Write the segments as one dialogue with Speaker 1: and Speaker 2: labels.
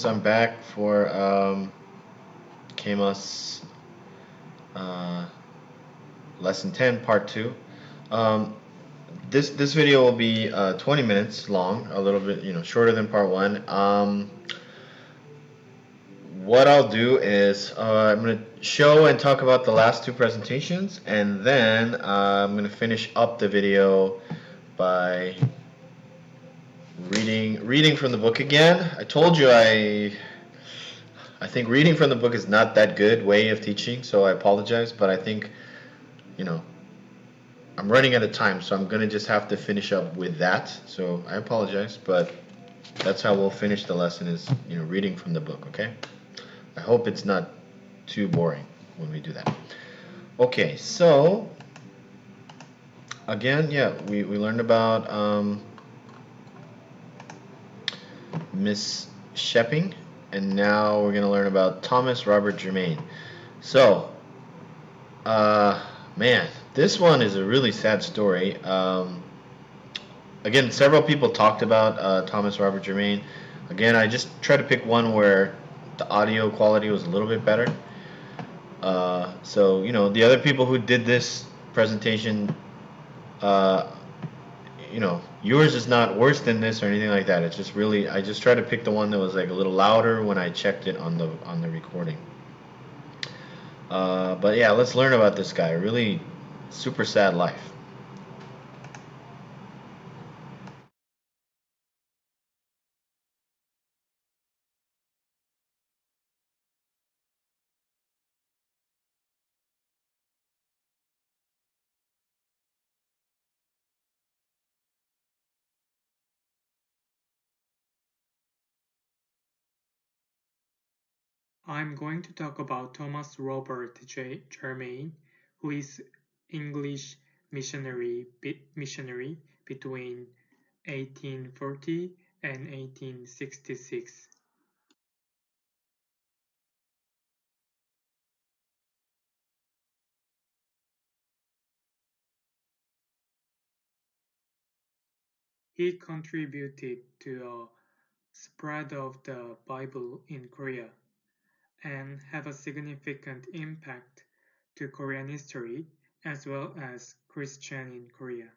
Speaker 1: I'm back for KMUS uh, lesson 10, part 2. Um, this video will be 20 minutes long, a little bit shorter than part 1. What I'll do is I'm going to show and talk about the last two presentations, and then I'm going to finish up the video by reading from the book again. I told you I think reading from the book is not that good way of teaching, so I apologize, but I think, you know, I'm running out of time, so I'm gonna just have to finish up with that. So I apologize, but that's how we'll finish the lesson is, reading from the book, okay? I hope it's not too boring when we do that. Okay, so again, yeah, we learned about Miss Shepping, and now we're gonna learn about Thomas Robert Germain. So, man, this one is a really sad story. Again, several people talked about Thomas Robert Germain. Again, I just tried to pick one where the audio quality was a little bit better. So the other people who did this presentation, uh, yours is not worse than this or anything like that. It's just really, I just tried to pick the one that was like a little louder when I checked it on the recording. But yeah, let's learn about this guy. Really super sad life.
Speaker 2: I'm going to talk about Thomas Robert Germain, who is English missionary between 1840 and 1866. He contributed to the spread of the Bible in Korea and have a significant impact to Korean history as well as Christian in Korea.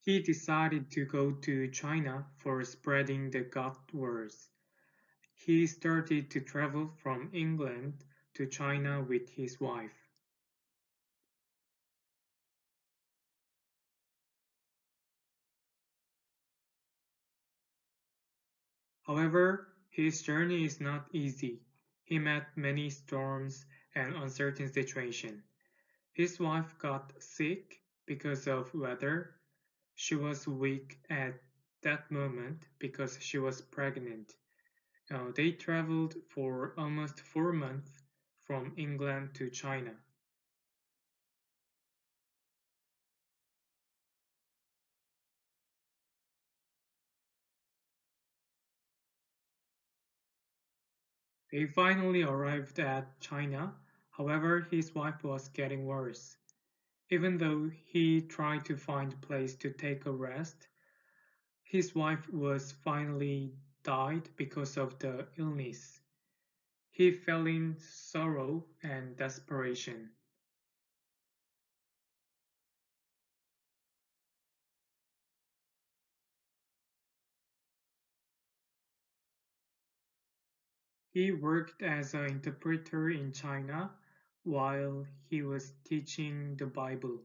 Speaker 2: He decided to go to China for spreading the God words. He started to travel from England to China with his wife. However, his journey is not easy. He met many storms and uncertain situations. His wife got sick because of weather. She was weak at that moment because she was pregnant. They traveled for almost 4 months from England to China. They finally arrived at China. However, his wife was getting worse. Even though he tried to find a place to take a rest, his wife was finally died because of the illness. He fell in sorrow and desperation. He worked as an interpreter in China while he was teaching the Bible.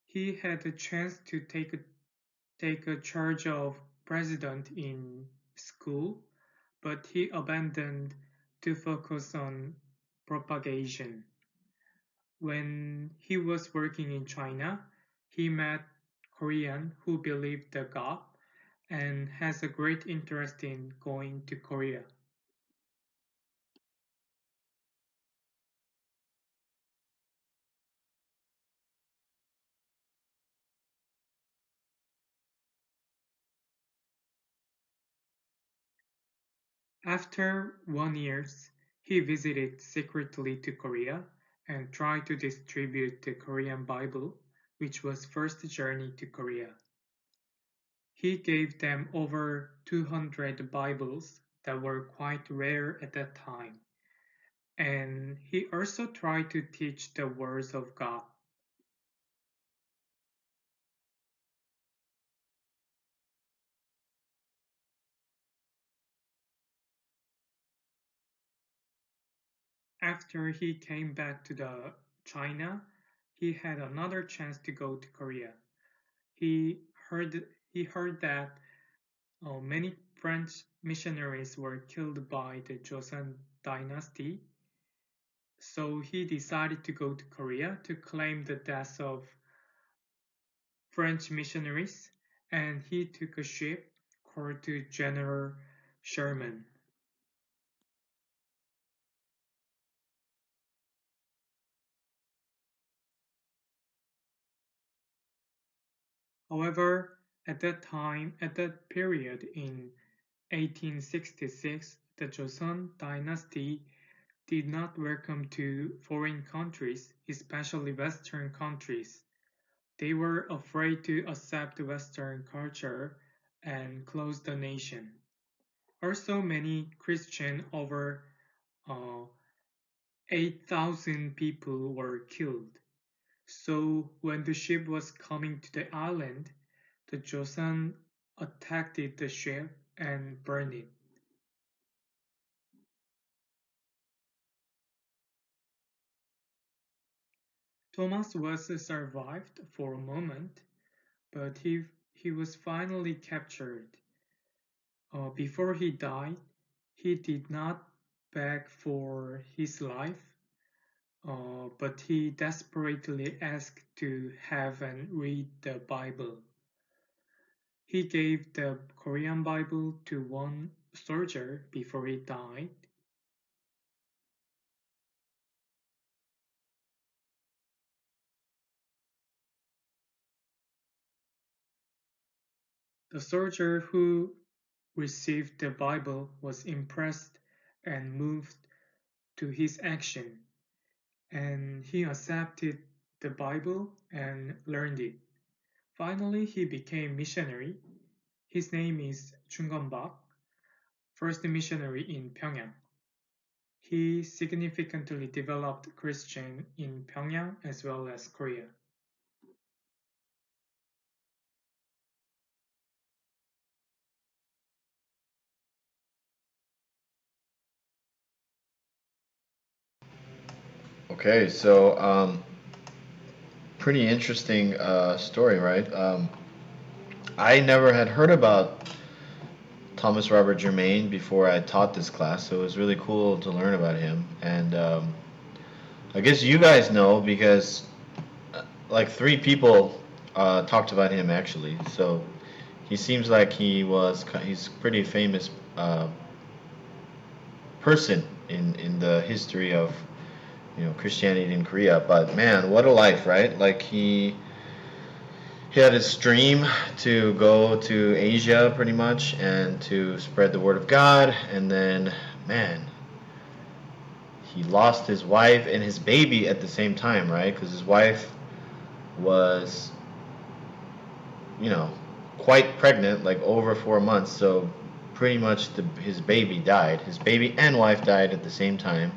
Speaker 2: He had a chance to take a charge of president in school, but he abandoned to focus on propagation. When he was working in China, he met Korean who believed the God and has a great interest in going to Korea. After 1 year, he visited secretly to Korea and tried to distribute the Korean Bible, which was first journey to Korea. He gave them over 200 Bibles that were quite rare at that time, and he also tried to teach the words of God. After he came back to the China, he had another chance to go to Korea. He heard that many French missionaries were killed by the Joseon dynasty, so he decided to go to Korea to claim the deaths of French missionaries, and he took a ship called to General Sherman. However, at that period in 1866, the Joseon dynasty did not welcome to foreign countries, especially Western countries. They were afraid to accept Western culture and closed the nation. Also, many Christian, over uh, 8,000 people were killed. So when the ship was coming to the island, the Joseon attacked the ship and burned it. Thomas was survived for a moment, but he was finally captured. Before he died, he did not beg for his life, but he desperately asked to have and read the Bible. He gave the Korean Bible to one soldier before he died. The soldier who received the Bible was impressed and moved to his action, and he accepted the Bible and learned it. Finally, he became missionary. His name is Bak, first missionary in Pyongyang. He significantly developed Christian in Pyongyang as well as Korea.
Speaker 1: Okay, so pretty interesting story, right? I never had heard about Thomas Robert Germain before I taught this class, so it was really cool to learn about him. And I guess you guys know because like three people talked about him actually. So he seems like he's a pretty famous person in the history of Christianity in Korea. But man, what a life, right? Like he had his dream to go to Asia pretty much and to spread the word of God, and then man, he lost his wife and his baby at the same time, right? Because his wife was, you know, quite pregnant, like over 4 months. So pretty much his baby died. His baby and wife died at the same time.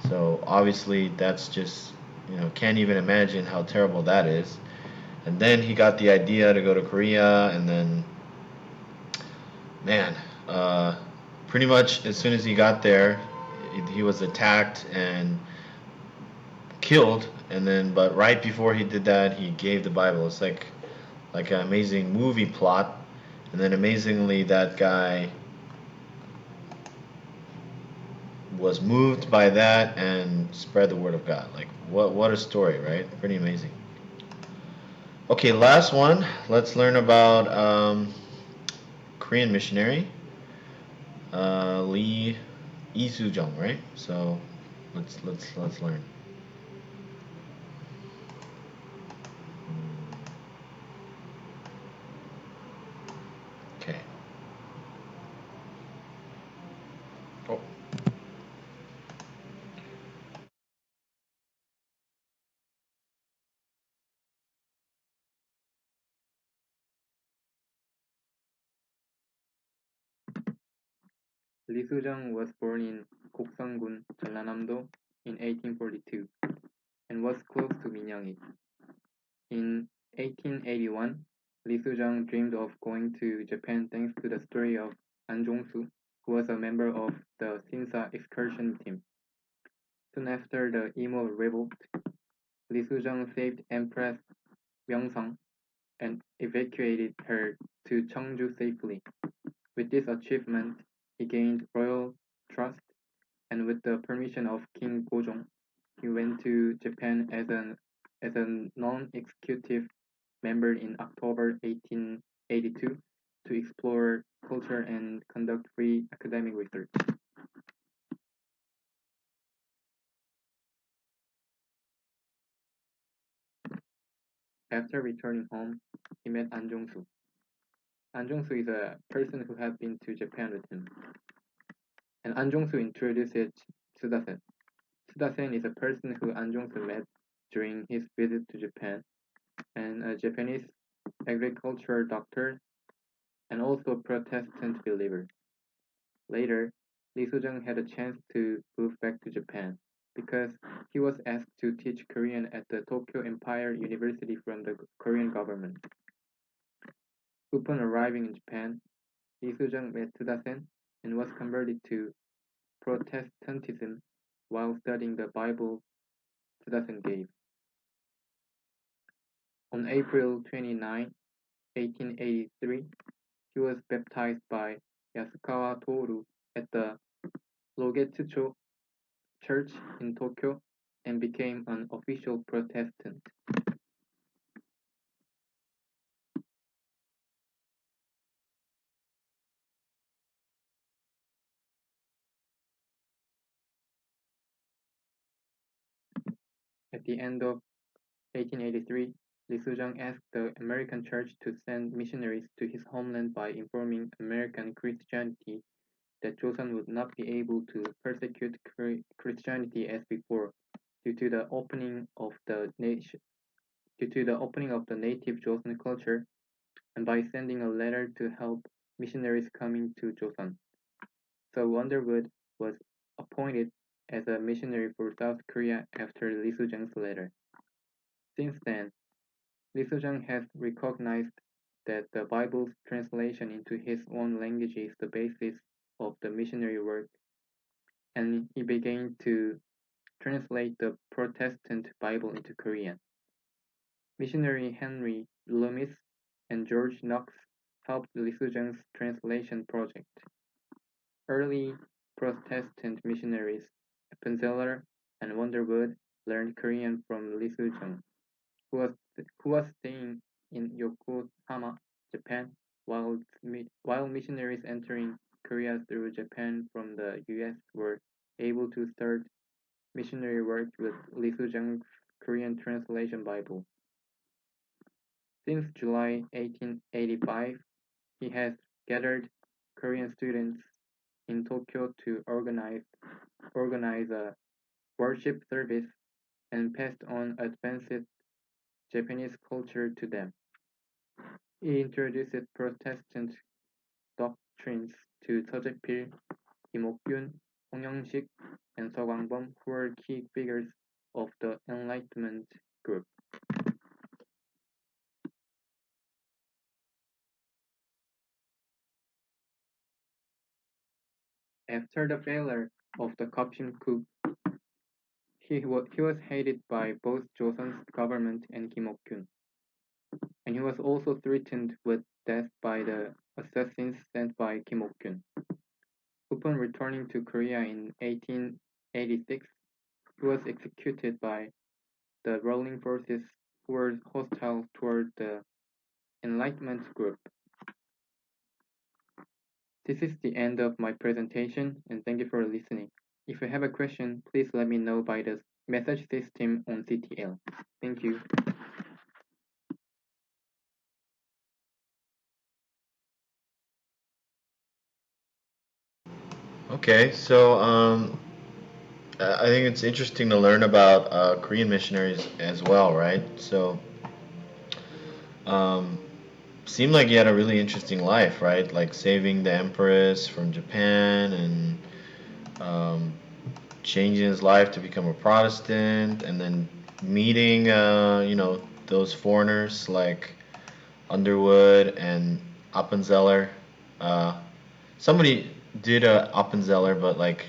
Speaker 1: So obviously that's just, can't even imagine how terrible that is. And then he got the idea to go to Korea, and then, man, pretty much as soon as he got there, he was attacked and killed. And then, but right before he did that, he gave the Bible. It's like an amazing movie plot. And then amazingly, that guy was moved by that and spread the word of God. Like what a story, right? Pretty amazing. Okay, last one. Let's learn about Korean missionary Lee Isujong, right? So let's learn. Okay.
Speaker 3: Lee Soo-jung was born in Gokseong-gun, Jeollanam-do in 1842 and was close to Min Young-ik. In 1881, Lee Soo-jung dreamed of going to Japan thanks to the story of An Jong-soo, who was a member of the Sinsa excursion team. Soon after the Imo revolt, Lee Soo-jung saved Empress Myeongsang and evacuated her to Cheongju safely. With this achievement, he gained royal trust, and with the permission of King Gojong, he went to Japan as a non-executive member in October 1882 to explore culture and conduct free academic research. After returning home, he met An Jong-soo. An Jong-soo is a person who had been to Japan with him, and An Jong-soo introduced Sudasen. Sudasen is a person who An Jong-soo met during his visit to Japan, and a Japanese agriculture doctor and also a Protestant believer. Later, Lee Soo-jung had a chance to move back to Japan because he was asked to teach Korean at the Tokyo Empire University from the Korean government. Upon arriving in Japan, Lee Soo-jung met Sudasen and was converted to Protestantism while studying the Bible Sudasen gave. On April 29, 1883, he was baptized by Yasukawa Toru at the Rogetsucho Church in Tokyo and became an official Protestant. At the end of 1883, Lee Soo-jung asked the American church to send missionaries to his homeland by informing American Christianity that Joseon would not be able to persecute Christianity as before due to the opening of the native Joseon culture, and by sending a letter to help missionaries coming to Joseon. So Wonderwood was appointed as a missionary for South Korea after Lee Soo-jung's letter. Since then, Lee Soo-jung has recognized that the Bible's translation into his own language is the basis of the missionary work, and he began to translate the Protestant Bible into Korean. Missionary Henry Loomis and George Knox helped Lee Soo-jung's translation project. Early Protestant missionaries Appenzeller and Wonderwood learned Korean from Lee Soo-jung, who was staying in Yokohama, Japan, while missionaries entering Korea through Japan from the U.S. were able to start missionary work with Lee Soo-jung's Korean translation Bible. Since July 1885, he has gathered Korean students in Tokyo to organize a worship service and passed on advanced Japanese culture to them. He introduced Protestant doctrines to Seo-jae-pil, Kim Ok-kyun, Hong Young-sik, and Seo Kwang-bum, who were key figures of the Enlightenment group. After the failure of the Gapsim coup, he was hated by both Joseon's government and Kim Ok-kyun, and he was also threatened with death by the assassins sent by Kim Ok-kyun. Upon returning to Korea in 1886, he was executed by the ruling forces who were hostile toward the Enlightenment group. This is the end of my presentation, and thank you for listening. If you have a question, please let me know by the message system on CTL. Thank you.
Speaker 1: Okay, so I think it's interesting to learn about Korean missionaries as well, right? So, um, seemed like he had a really interesting life, right? Like saving the empress from Japan and um, changing his life to become a Protestant, and then meeting, those foreigners like Underwood and Appenzeller. Uh, Somebody did a Appenzeller, but like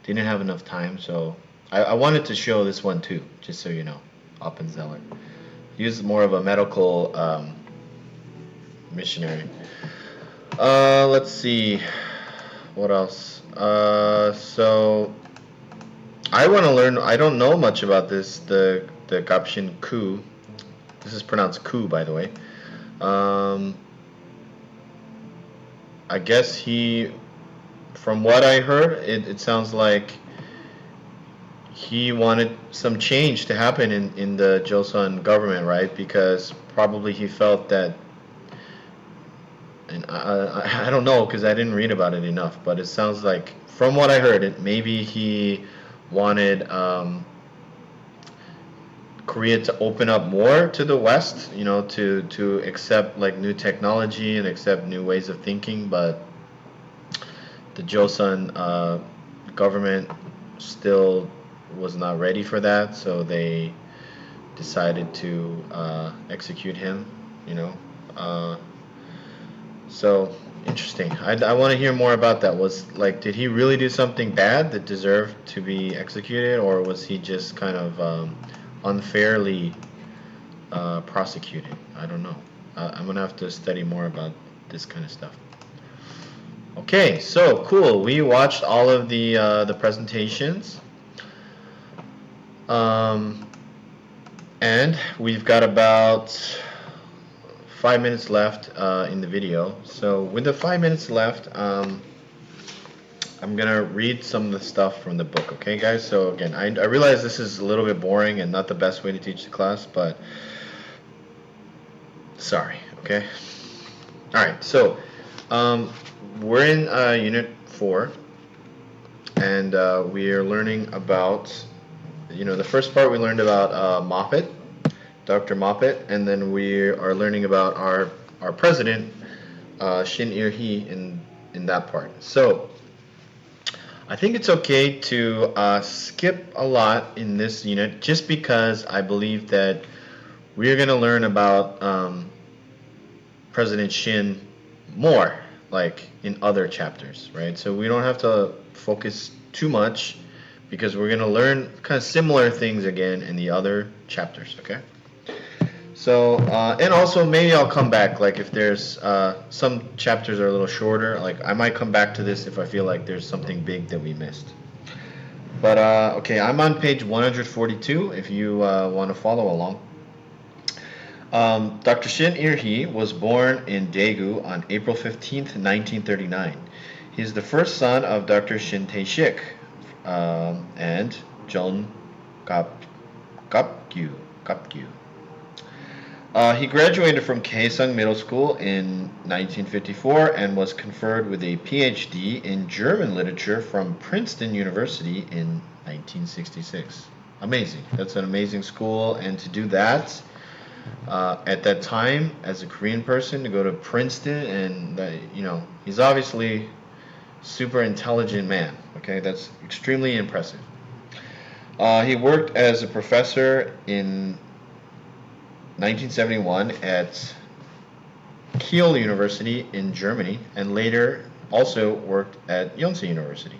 Speaker 1: didn't have enough time, so I wanted to show this one too, just so you know, Appenzeller. He was more of a medical missionary. Let's see, what else? So I want to learn. I don't know much about this. The Gapshin Ku. This is pronounced Ku, by the way. Um, I guess from what I heard, it sounds like he wanted some change to happen in the Joseon government, right? Because probably he felt that, and I don't know because I didn't read about it enough, but it sounds like from what I heard, it maybe he wanted Korea to open up more to the West, to accept like new technology and accept new ways of thinking, but the Joseon government still was not ready for that, so they decided to execute him. You know, uh, so interesting. I want to hear more about that. Was like, did he really do something bad that deserved to be executed, or was he just kind of unfairly prosecuted? I don't know. I'm gonna have to study more about this kind of stuff. Okay, so cool. We watched all of the presentations, um, and we've got about 5 minutes left in the video. So with the 5 minutes left, I'm gonna read some of the stuff from the book. Okay, guys. So again, I realize this is a little bit boring and not the best way to teach the class, but sorry. Okay. All right. So we're in Unit 4, and we are learning about, the first part we learned about Moffat, Dr. Moffat, and then we are learning about our president, Shin Il-hee, in that part. So I think it's okay to skip a lot in this unit just because I believe that we are going to learn about President Shin more, like in other chapters, right? So we don't have to focus too much because we're going to learn kind of similar things again in the other chapters, okay? So, and also maybe I'll come back, like if there's some chapters are a little shorter, like I might come back to this if I feel like there's something big that we missed. But, okay, I'm on page 142 if you want to follow along. Dr. Shin Il-hee was born in Daegu on April 15th, 1939. He is the first son of Dr. Shin Tae-shik and John Gapgyu. He graduated from Kaesung Middle School in 1954 and was conferred with a PhD in German literature from Princeton University in 1966. Amazing. That's an amazing school, and to do that at that time as a Korean person to go to Princeton, and he's obviously super intelligent man. Okay, that's extremely impressive. He worked as a professor in 1971 at Kiel University in Germany, and later also worked at Yonsei University.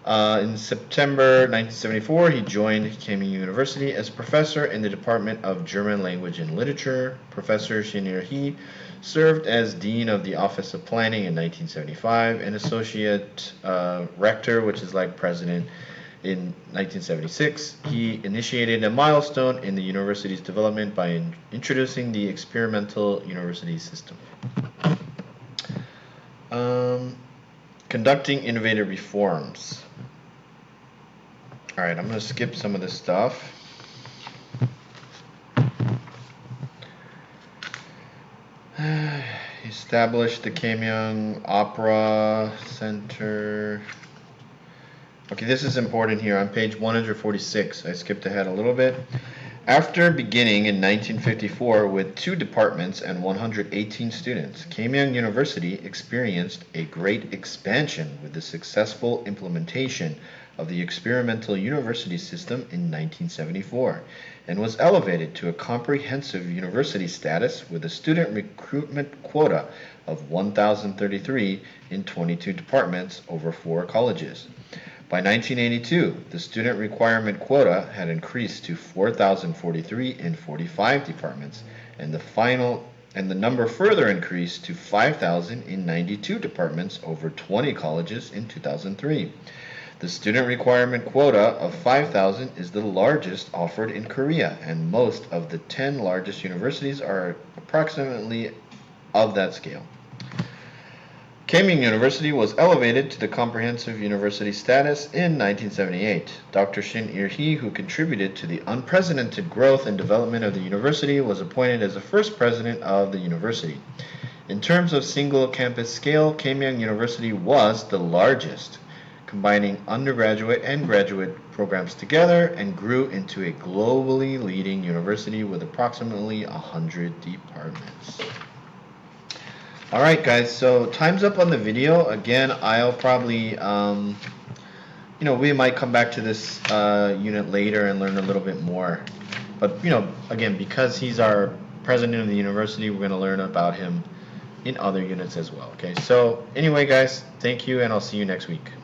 Speaker 1: In September 1974, he joined KMUS University as professor in the Department of German Language and Literature. Professor Shin Il-hee served as Dean of the Office of Planning in 1975 and Associate Rector, which is like President, in 1976. He initiated a milestone in the university's development by introducing the experimental university system. Conducting innovative reforms. All right, I'm going to skip some of this stuff. Established the KMUS Opera Center. Okay, this is important here on page 146. I skipped ahead a little bit. After beginning in 1954 with 2 departments and 118 students, KMUS University experienced a great expansion with the successful implementation of the experimental university system in 1974 and was elevated to a comprehensive university status with a student recruitment quota of 1,033 in 22 departments over 4 colleges. By 1982, the student requirement quota had increased to 4,043 in 45 departments, and the number further increased to 5,000 in 92 departments over 20 colleges in 2003. The student requirement quota of 5,000 is the largest offered in Korea, and most of the 10 largest universities are approximately of that scale. KMUS University was elevated to the comprehensive university status in 1978. Dr. Shin Il-hee, who contributed to the unprecedented growth and development of the university, was appointed as the first president of the university. In terms of single campus scale, KMUS University was the largest, combining undergraduate and graduate programs together, and grew into a globally leading university with approximately 100 departments. Alright guys, so time's up on the video. Again, I'll probably, we might come back to this unit later and learn a little bit more. But, again, because he's our president of the university, we're going to learn about him in other units as well. Okay, so anyway guys, thank you and I'll see you next week.